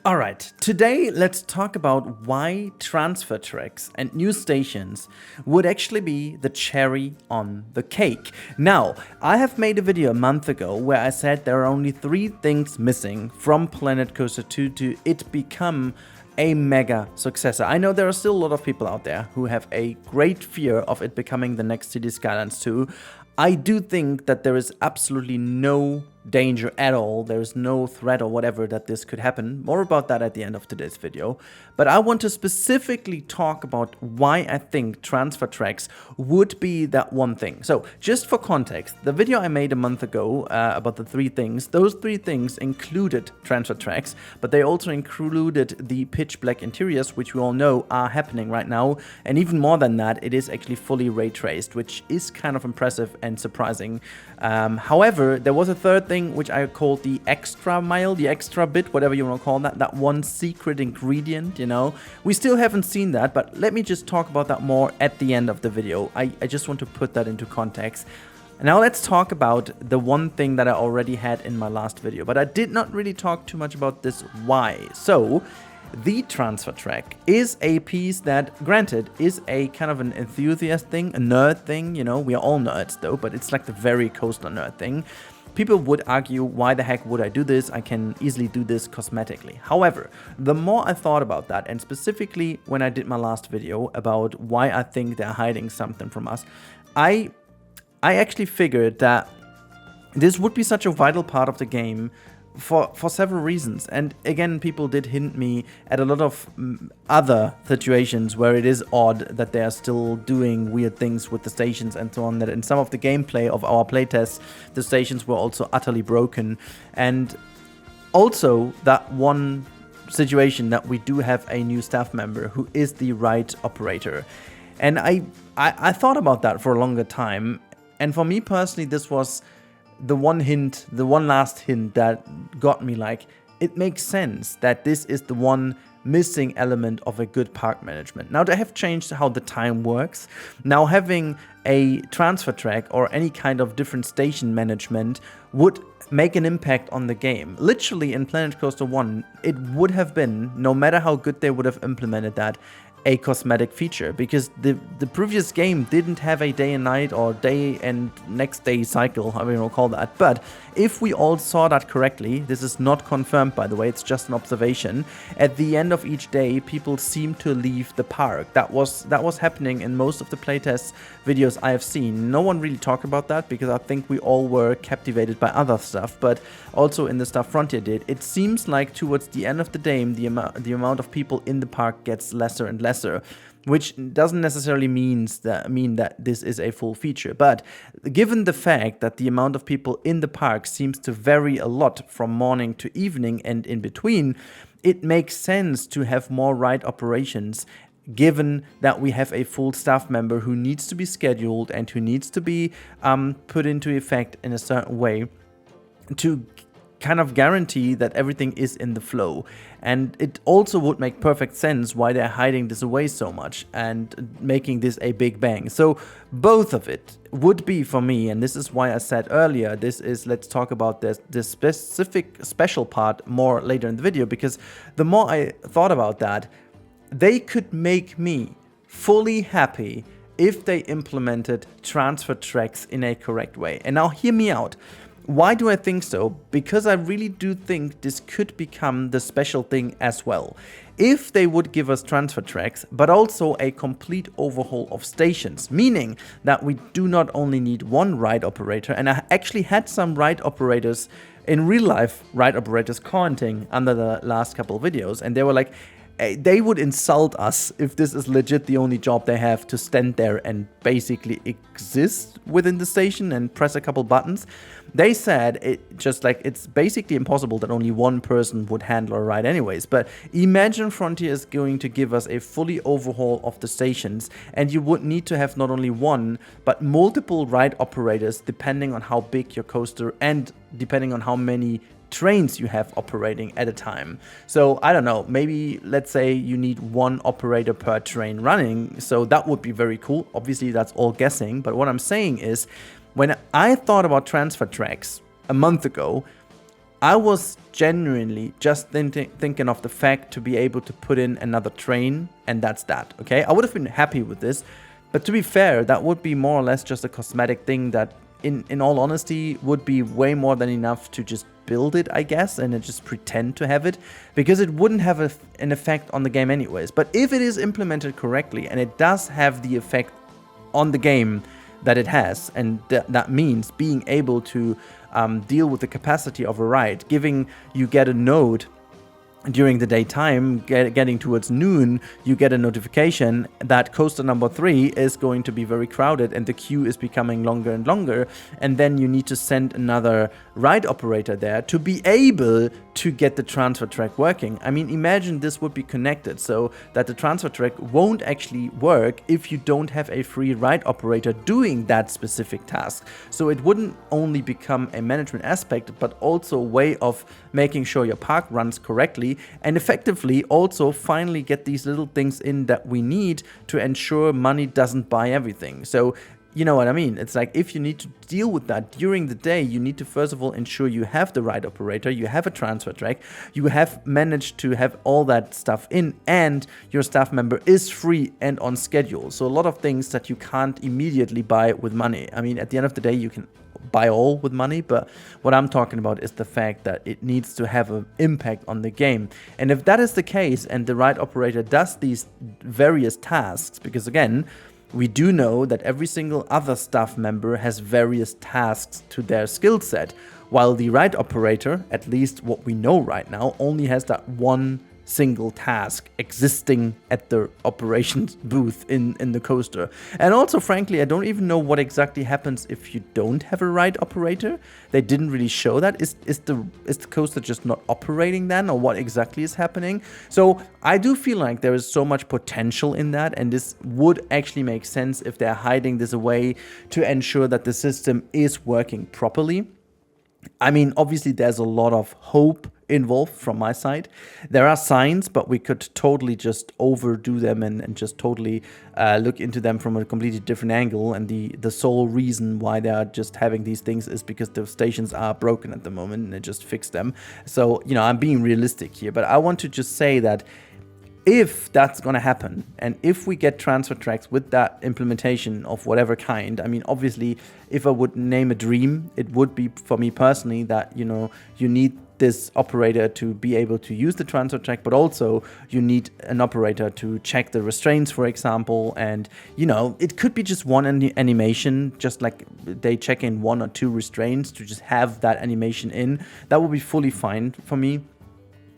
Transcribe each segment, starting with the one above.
Alright, today let's talk about why transfer tracks and new stations would actually be the cherry on the cake. Now, I have made a video a month ago where I said there are only 3 things missing from Planet Coaster 2 to it become a mega successor. I know there are still a lot of people out there who have a great fear of it becoming the next City Skylines 2. I do think that there is absolutely no danger at all, there is no threat or whatever that this could happen. More about that at the end of today's video. But I want to specifically talk about why I think transfer tracks would be that one thing. So just for context, the video I made a month ago about the 3 things, those 3 things included transfer tracks, but they also included the pitch black interiors, which we all know are happening right now. And even more than that, it is actually fully ray traced, which is kind of impressive and surprising. However, there was a third thing which I called the extra mile, the extra bit, whatever you want to call that one secret ingredient, you know. We still haven't seen that, but let me just talk about that more at the end of the video. I just want to put that into context. Now let's talk about the one thing that I already had in my last video, but I did not really talk too much about this why. So, the transfer track is a piece that, granted, is a kind of an enthusiast thing, a nerd thing, you know, we are all nerds though, but it's like the very coaster nerd thing. People would argue, why the heck would I do this? I can easily do this cosmetically. However, the more I thought about that, and specifically when I did my last video about why I think they're hiding something from us, I actually figured that this would be such a vital part of the game for several reasons. And again, people did hint me at a lot of other situations where it is odd that they are still doing weird things with the stations and so on, that in some of the gameplay of our playtests, the stations were also utterly broken. And also that one situation that we do have a new staff member who is the ride operator. And I thought about that for a longer time. And for me personally, this was the one last hint that got me like, it makes sense that this is the one missing element of a good park management. Now they have changed how the time works. Now having a transfer track or any kind of different station management would make an impact on the game. Literally in Planet Coaster 1, it would have been, no matter how good they would have implemented that, a cosmetic feature, because the previous game didn't have a day and night or day and next day cycle, however you want to call that. But if we all saw that correctly, this is not confirmed by the way, it's just an observation, at the end of each day people seem to leave the park. That was happening in most of the playtest videos I have seen. No one really talked about that because I think we all were captivated by other stuff, but also in the stuff Frontier did, it seems like towards the end of the day the amount of people in the park gets lesser and lesser, which doesn't necessarily mean that this is a full feature. But given the fact that the amount of people in the park seems to vary a lot from morning to evening and in between, it makes sense to have more ride operations, given that we have a full staff member who needs to be scheduled and who needs to be put into effect in a certain way to kind of guarantee that everything is in the flow. And it also would make perfect sense why they're hiding this away so much and making this a big bang. So both of it would be for me, and this is why I said earlier, this is, let's talk about this special part more later in the video, because the more I thought about that, they could make me fully happy if they implemented transfer tracks in a correct way. And now hear me out. Why do I think so? Because I really do think this could become the special thing as well. If they would give us transfer tracks, but also a complete overhaul of stations, meaning that we do not only need one ride operator, and I actually had some ride operators in real life, ride operators commenting under the last couple of videos, and they were like, they would insult us if this is legit the only job they have, to stand there and basically exist within the station and press a couple buttons. They said it's basically impossible that only one person would handle a ride anyways. But imagine Frontier is going to give us a fully overhaul of the stations, and you would need to have not only one, but multiple ride operators depending on how big your coaster and depending on how many trains you have operating at a time. So I don't know, maybe let's say you need one operator per train running, so that would be very cool. Obviously that's all guessing, but what I'm saying is, when I thought about transfer tracks a month ago, I was genuinely just thinking of the fact to be able to put in another train, and that's that, okay? I would have been happy with this, but to be fair, that would be more or less just a cosmetic thing that, in all honesty, would be way more than enough to just build it, I guess, and then just pretend to have it, because it wouldn't have an effect on the game anyways. But if it is implemented correctly, and it does have the effect on the game that it has, and that means being able to deal with the capacity of a ride, giving you get a node during the daytime, getting towards noon, you get a notification that coaster number 3 is going to be very crowded and the queue is becoming longer and longer, and then you need to send another ride operator there to be able to get the transfer track working. I mean, imagine this would be connected so that the transfer track won't actually work if you don't have a free ride operator doing that specific task. So it wouldn't only become a management aspect, but also a way of making sure your park runs correctly, and effectively also finally get these little things in that we need to ensure money doesn't buy everything. So you know what I mean? It's like, if you need to deal with that during the day, you need to first of all ensure you have the right operator, you have a transfer track, you have managed to have all that stuff in, and your staff member is free and on schedule. So a lot of things that you can't immediately buy with money. I mean, at the end of the day, you can buy all with money, but what I'm talking about is the fact that it needs to have an impact on the game. And if that is the case, and the right operator does these various tasks, because again, we do know that every single other staff member has various tasks to their skill set, while the right operator, at least what we know right now, only has that one single task existing at the operations booth in the coaster. And also, frankly, I don't even know what exactly happens if you don't have a right operator. They didn't really show that. Is the coaster just not operating then, or what exactly is happening? So I do feel like there is so much potential in that, and this would actually make sense if they're hiding this away to ensure that the system is working properly. I mean, obviously there's a lot of hope involved from my side. There are signs, but we could totally just overdo them and just totally look into them from a completely different angle. And the sole reason why they are just having these things is because the stations are broken at the moment and they just fix them. So, you know, I'm being realistic here, but I want to just say that if that's going to happen, and if we get transfer tracks with that implementation of whatever kind, I mean, obviously, if I would name a dream, it would be, for me personally, that, you know, you need this operator to be able to use the transfer track, but also you need an operator to check the restraints, for example. And, you know, it could be just one animation, just like they check in 1 or 2 restraints to just have that animation in. That would be fully fine for me.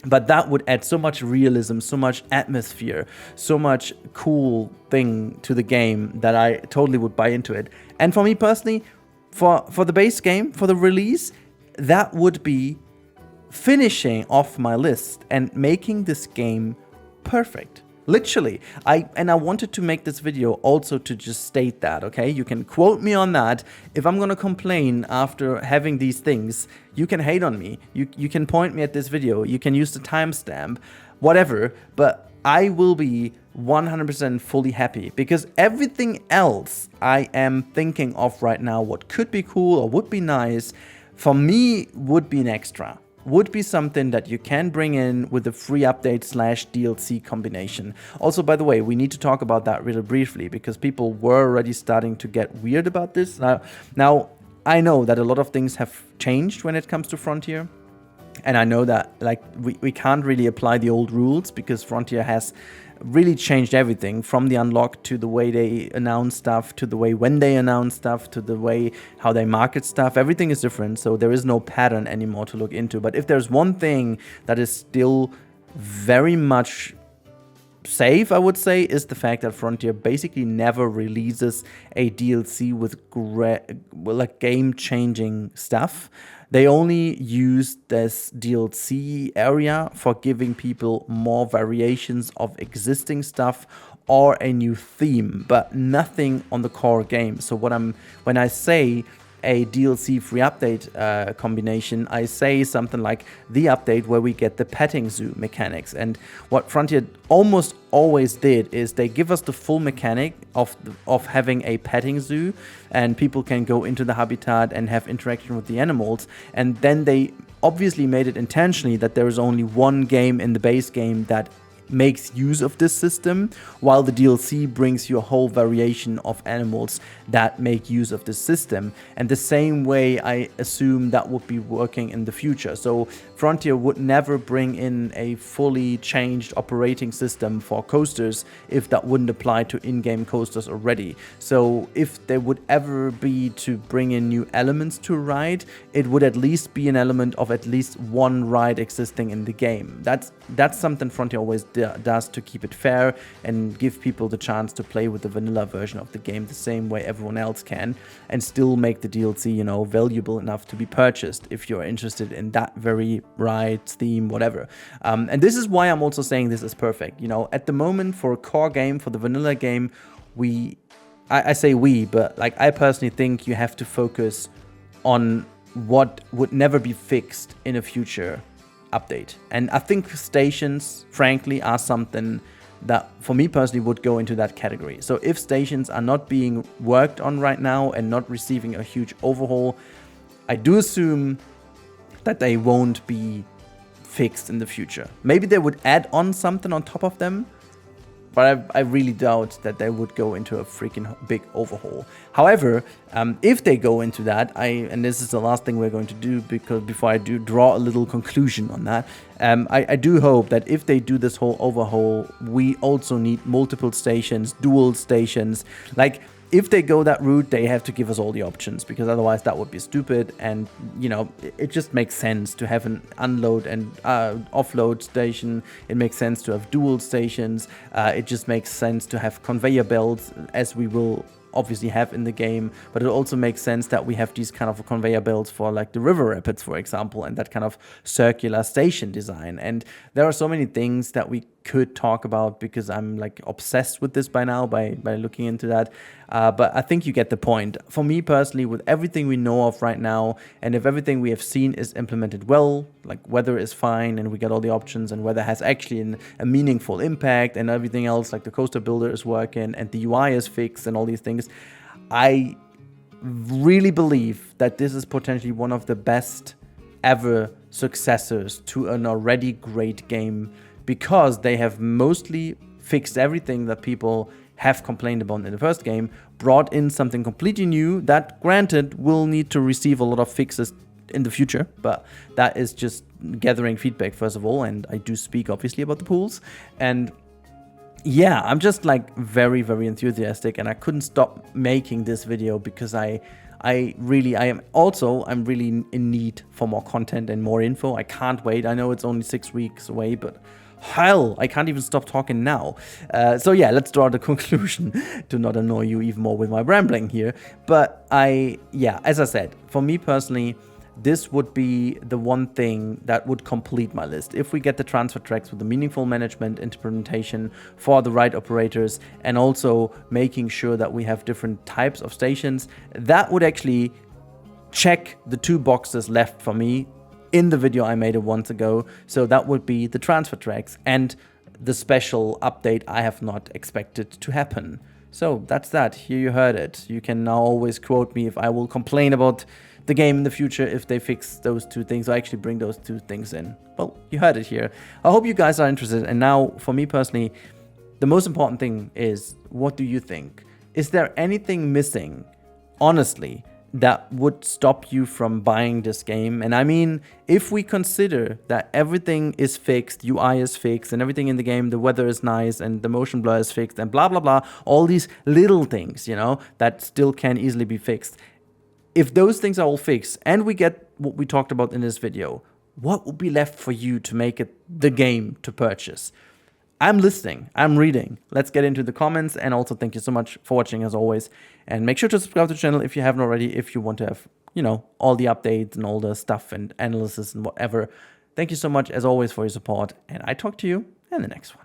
But that would add so much realism, so much atmosphere, so much cool thing to the game that I totally would buy into it. And for me personally, for the base game, for the release, that would be finishing off my list and making this game perfect. Literally, I wanted to make this video also to just state that, okay? You can quote me on that. If I'm gonna complain after having these things, you can hate on me. You can point me at this video. You can use the timestamp, whatever. But I will be 100% fully happy, because everything else I am thinking of right now, what could be cool or would be nice, for me would be an extra. Would be something that you can bring in with a free update / DLC combination. Also, by the way, we need to talk about that really briefly, because people were already starting to get weird about this. Now, I know that a lot of things have changed when it comes to Frontier. And I know that, like, we can't really apply the old rules, because Frontier has really changed everything, from the unlock to the way they announce stuff, to the way when they announce stuff, to the way how they market stuff. Everything is different, so there is no pattern anymore to look into. But if there's one thing that is still very much safe, I would say, is the fact that Frontier basically never releases a DLC with like game-changing stuff. They only use this DLC area for giving people more variations of existing stuff or a new theme, but nothing on the core game. So when I say a DLC free update combination, I say something like the update where we get the petting zoo mechanics. And what Frontier almost always did is they give us the full mechanic of having a petting zoo, and people can go into the habitat and have interaction with the animals. And then they obviously made it intentionally that there is only one game in the base game that makes use of this system, while the DLC brings you a whole variation of animals that make use of this system. And the same way I assume that would be working in the future. So Frontier would never bring in a fully changed operating system for coasters if that wouldn't apply to in-game coasters already. So if there would ever be to bring in new elements to a ride, it would at least be an element of at least one ride existing in the game. That's something Frontier always does to keep it fair and give people the chance to play with the vanilla version of the game the same way everyone else can, and still make the DLC, you know, valuable enough to be purchased if you're interested in that very ride, theme, whatever. And this is why I'm also saying this is perfect. You know, at the moment for a core game, for the vanilla game, I say we, but like I personally think you have to focus on what would never be fixed in a future update. And I think stations, frankly, are something that for me personally would go into that category. So if stations are not being worked on right now and not receiving a huge overhaul, I do assume that they won't be fixed in the future. Maybe they would add on something on top of them, but I really doubt that they would go into a freaking big overhaul. However, if they go into that, and this is the last thing we're going to do, because before I do draw a little conclusion on that, I do hope that if they do this whole overhaul, we also need multiple stations, dual stations. Like, if they go that route, they have to give us all the options, because otherwise that would be stupid. And, you know, it just makes sense to have an unload and offload station. It makes sense to have dual stations. It just makes sense to have conveyor belts, as we will obviously have in the game, but it also makes sense that we have these kind of conveyor belts for like the river rapids, for example, and that kind of circular station design. And there are so many things that we could talk about, because I'm like obsessed with this by now by looking into that. But I think you get the point. For me personally, with everything we know of right now, and if everything we have seen is implemented well, like weather is fine and we get all the options, and weather has actually a meaningful impact, and everything else like the coaster builder is working and the UI is fixed and all these things, I really believe that this is potentially one of the best ever successors to an already great game, because they have mostly fixed everything that people have complained about in the first game, brought in something completely new that, granted, will need to receive a lot of fixes in the future, but that is just gathering feedback first of all, and I do speak obviously about the pools. And yeah, I'm just like very, very enthusiastic, and I couldn't stop making this video because I'm really in need for more content and more info. I can't wait. I know it's only 6 weeks away, but hell, I can't even stop talking now. So yeah, let's draw the conclusion to not annoy you even more with my rambling here. But as I said, for me personally, this would be the one thing that would complete my list. If we get the transfer tracks with the meaningful management implementation for the right operators, and also making sure that we have different types of stations, that would actually check the 2 boxes left for me in the video I made once ago. So that would be the transfer tracks and the special update I have not expected to happen. So that's that. Here you heard it. You can now always quote me if I will complain about the game in the future if they fix those 2 things, or actually bring those 2 things in. Well, you heard it here. I hope you guys are interested. And now, for me personally, the most important thing is, what do you think? Is there anything missing, honestly, that would stop you from buying this game? And I mean, if we consider that everything is fixed, UI is fixed, and everything in the game, the weather is nice, and the motion blur is fixed, and blah, blah, blah, all these little things, you know, that still can easily be fixed. If those things are all fixed, and we get what we talked about in this video, what would be left for you to make it the game to purchase? I'm listening, I'm reading. Let's get into the comments, and also thank you so much for watching as always. And make sure to subscribe to the channel if you haven't already, if you want to have, you know, all the updates and all the stuff and analysis and whatever. Thank you so much as always for your support, and I talk to you in the next one.